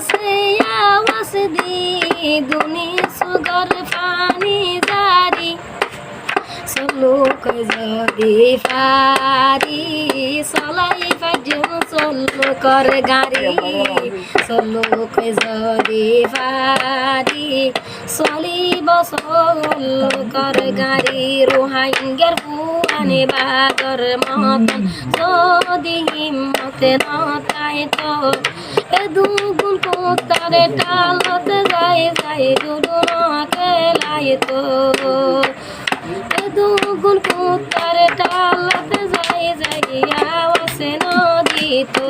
से आवाज दी दुनी सुगर पानी जारी सलुक जदी फारी सलाई फाजुन सलुकर गाड़ी सलुक जदी फारी सलिब सलुकर गाड़ी रोहिंग्यार ফুয়ানি বাগর মতন যদি হিম্মতে নতাই তো এ দুগুণ কোতারে টালতে যাই যাই দুডু খেলাই তো এ দুগুণ কোতারে টালতে যাই যাই আওয়াজে নদী তো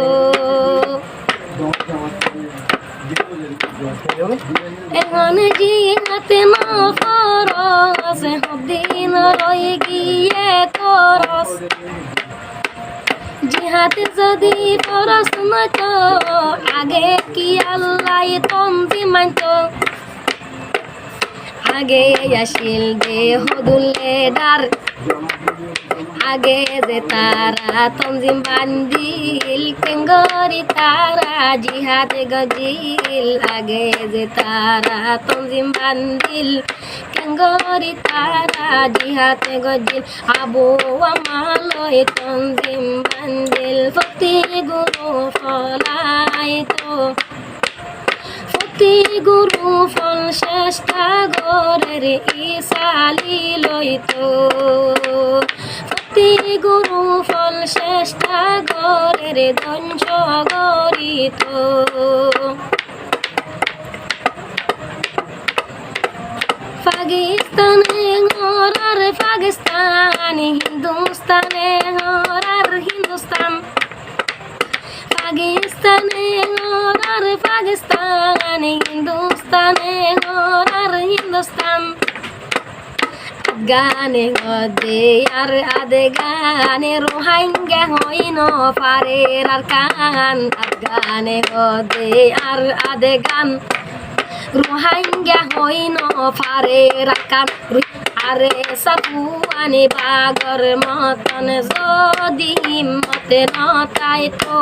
এখন জিহাতে না ফরস হদিন রই গিয়ে করস জিহাতে যদি ফরস নয়তো আগে কি আল্লাহ তন্দি মানতো আগে আসিল দেহ দুলে ডার আগে যে তারা তঞ্জিম বান্দিল কেঙ্গরি তারা জিহাদে গজিল আগে যে তারা তঞ্জিম বান্দিল কেঙ্গরি তারা জিহাদে গজিল আবু আমালয় তঞ্জিম বান্দিল ফতি গুরু ফলাই তো ফতি গুরু ফল চেষ্টা গরের ইসালি লইতো ফতি গুরু ফল চেষ্টা গরের ধ্বংস গরিত পাকিস্তানে হরার পাকিস্তান হিন্দুস্তানে হরার হিন্দুস্তান পাকিস্তানে হরার পাকিস্তান হিন্দুস্তানে হরার হিন্দুস্তান গানে গদে আর আদে গানে রোহিঙ্গা হইন পারের আর কান গানে গদে আর আদে গান রোহিঙ্গা হইন পারের আর কান আরে সাপুয়ানি বাগর মতন যদি হিম্মতে নতাই তো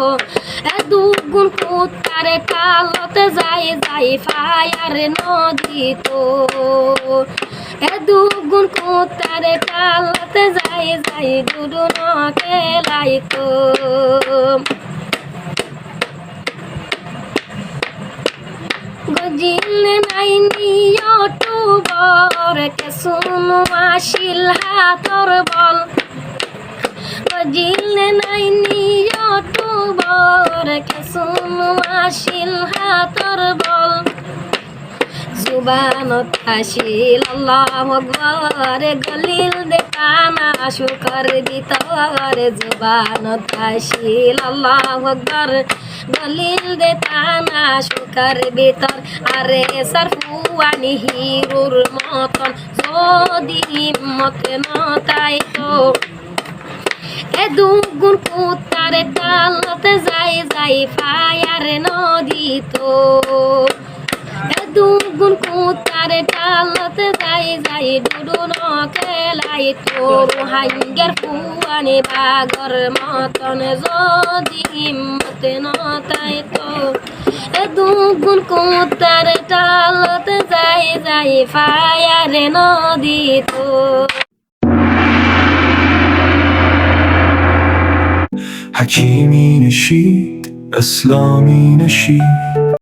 দুগুণ কুত্তারে টালতে যাই যাই ফায়ার নদী তো দুগুণ কুত্তারে টালতে যাই যাই দুডু খেলাই তো গজিলে নাই নিয়টুবর কে শুনো আসিল হাতর বল গজিলে নাই নিয়টুবর কে শুনো আসিল হাতর বল জুবানত আসিল আল্লাহু আকবার গলিল দেখানা শুকর ভিতর জুবানত আসিল আল্লাহু আকবার গলিল দেখানা শুকর ভিতর আরে সারফুয়ানি হিরুর মতন যদি হিম্মতে নতাই তো এ দুগুণ কুত্তারে টালতে যাই যাই ফায়ার নদী তো দুগুণ কুত্তারে টালতে যাই যাই দুডু খেলাই তো রোহিঙ্গার ফুয়ানি বাগর মতন যদি হিম্মতে নতাই তো দুগুণ কুত্তারে টালতে যাই যাই ফায়ার নদী তো حكيمي نشيد أسلامي نشيد